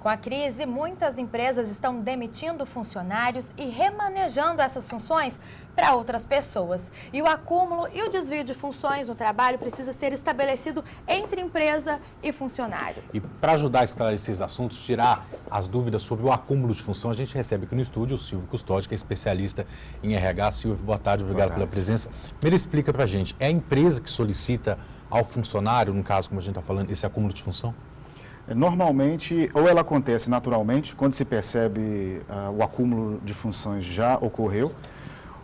Com a crise, muitas empresas estão demitindo funcionários e remanejando essas funções para outras pessoas. E o acúmulo e o desvio de funções no trabalho precisa ser estabelecido entre empresa e funcionário. E para ajudar a esclarecer esses assuntos, tirar as dúvidas sobre o acúmulo de função, a gente recebe aqui no estúdio o Silvio Custódio, que é especialista em RH. Silvio, boa tarde, obrigado pela presença. Primeiro, explica para a gente, é a empresa que solicita ao funcionário, no caso, como a gente está falando, esse acúmulo de função? Normalmente, ou ela acontece naturalmente, quando se percebe o acúmulo de funções já ocorreu,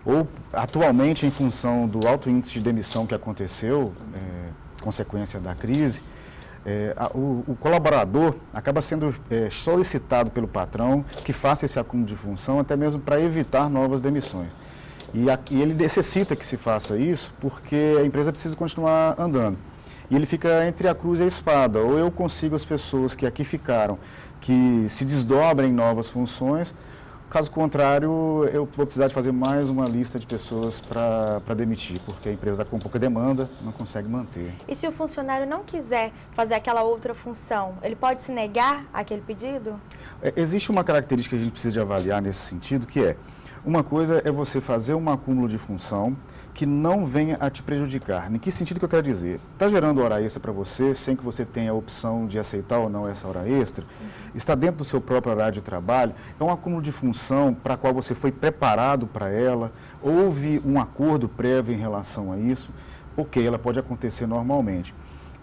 ou atualmente, em função do alto índice de demissão que aconteceu, consequência da crise, o colaborador acaba sendo solicitado pelo patrão que faça esse acúmulo de função, até mesmo para evitar novas demissões. E ele necessita que se faça isso porque a empresa precisa continuar andando. E ele fica entre a cruz e a espada, ou eu consigo as pessoas que aqui ficaram, que se desdobrem em novas funções, caso contrário, eu vou precisar de fazer mais uma lista de pessoas para demitir, porque a empresa está com pouca demanda, não consegue manter. E se o funcionário não quiser fazer aquela outra função, ele pode se negar àquele pedido? Existe uma característica que a gente precisa de avaliar nesse sentido, que uma coisa é você fazer um acúmulo de função que não venha a te prejudicar. Em que sentido que eu quero dizer? Está gerando hora extra para você, sem que você tenha a opção de aceitar ou não essa hora extra? Está dentro do seu próprio horário de trabalho? É um acúmulo de função para a qual você foi preparado para ela? Houve um acordo prévio em relação a isso? Ok, ela pode acontecer normalmente.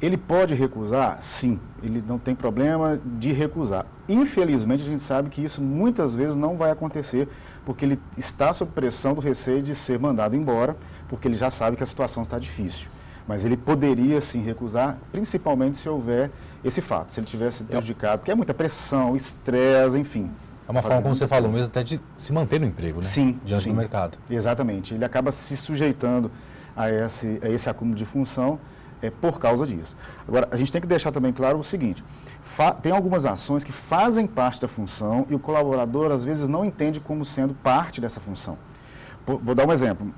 Ele pode recusar? Sim, ele não tem problema de recusar. Infelizmente, a gente sabe que isso muitas vezes não vai acontecer, porque ele está sob pressão do receio de ser mandado embora, porque ele já sabe que a situação está difícil. Mas ele poderia sim recusar, principalmente se houver esse fato, se ele tivesse prejudicado, porque é muita pressão, estresse, enfim. É uma forma, como você falou mesmo, até de se manter no emprego, né? Sim. Diante do mercado. Exatamente. Ele acaba se sujeitando a esse acúmulo de função por causa disso. Agora, a gente tem que deixar também claro o seguinte, tem algumas ações que fazem parte da função e o colaborador, às vezes, não entende como sendo parte dessa função. Vou dar um exemplo.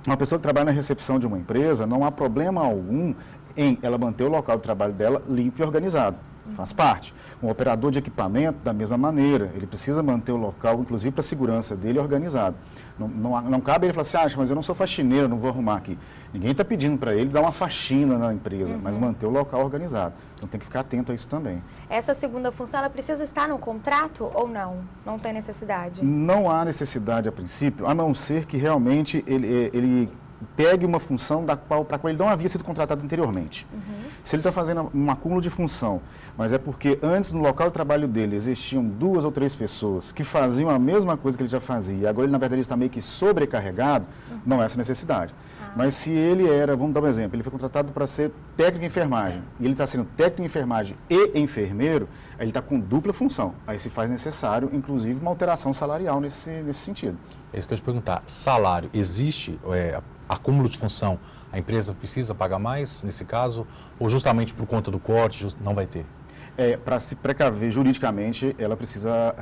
Uma pessoa que trabalha na recepção de uma empresa, não há problema algum em ela manter o local de trabalho dela limpo e organizado. Faz parte. Um operador de equipamento, da mesma maneira, ele precisa manter o local, inclusive para a segurança dele, organizado. Não cabe ele falar assim, mas eu não sou faxineiro, não vou arrumar aqui. Ninguém está pedindo para ele dar uma faxina na empresa, mas manter o local organizado. Então tem que ficar atento a isso também. Essa segunda função, ela precisa estar no contrato ou não? Não tem necessidade? Não há necessidade a princípio, a não ser que realmente ele pegue uma função para a qual ele não havia sido contratado anteriormente. Se ele está fazendo um acúmulo de função, mas é porque antes no local de trabalho dele existiam 2 ou 3 pessoas que faziam a mesma coisa que ele já fazia, e agora ele na verdade está meio que sobrecarregado, não é essa necessidade. Mas se ele vamos dar um exemplo, ele foi contratado para ser técnico de enfermagem, e ele está sendo técnico de enfermagem e enfermeiro, aí ele está com dupla função. Aí se faz necessário, inclusive, uma alteração salarial nesse sentido. É isso que eu ia te perguntar. Salário, existe acúmulo de função? A empresa precisa pagar mais nesse caso? Ou justamente por conta do corte não vai ter? Para se precaver juridicamente, ela precisa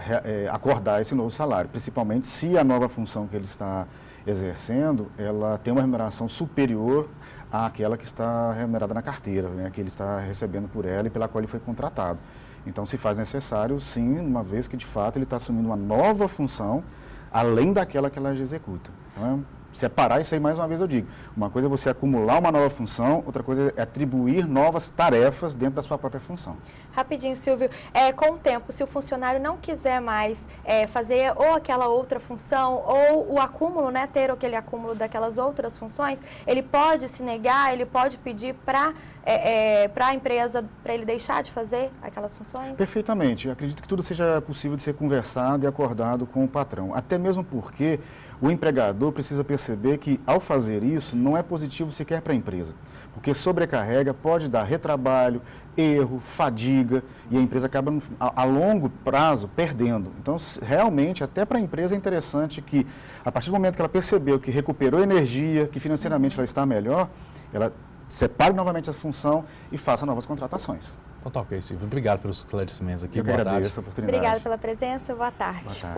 acordar esse novo salário, principalmente se a nova função que ele está exercendo, ela tem uma remuneração superior àquela que está remunerada na carteira, né, que ele está recebendo por ela e pela qual ele foi contratado. Então, se faz necessário, sim, uma vez que, de fato, ele está assumindo uma nova função, além daquela que ela já executa. Então, separar isso aí, mais uma vez eu digo, uma coisa é você acumular uma nova função, outra coisa é atribuir novas tarefas dentro da sua própria função. Rapidinho, Silvio, com o tempo, se o funcionário não quiser mais fazer ou aquela outra função, ou o acúmulo, né, ter aquele acúmulo daquelas outras funções, ele pode se negar, ele pode pedir para a empresa, para ele deixar de fazer aquelas funções? Perfeitamente. Eu acredito que tudo seja possível de ser conversado e acordado com o patrão. Até mesmo porque o empregador precisa perceber que, ao fazer isso, não é positivo sequer para a empresa. Porque sobrecarrega, pode dar retrabalho, erro, fadiga, e a empresa acaba, a longo prazo, perdendo. Então, realmente, até para a empresa é interessante que, a partir do momento que ela percebeu que recuperou energia, que financeiramente ela está melhor, ela separe novamente a função e faça novas contratações. Então tá ok, Silvio. Obrigado pelos esclarecimentos aqui. Eu Boa tarde. agradeço a oportunidade. Obrigada pela presença. Boa tarde. Boa tarde.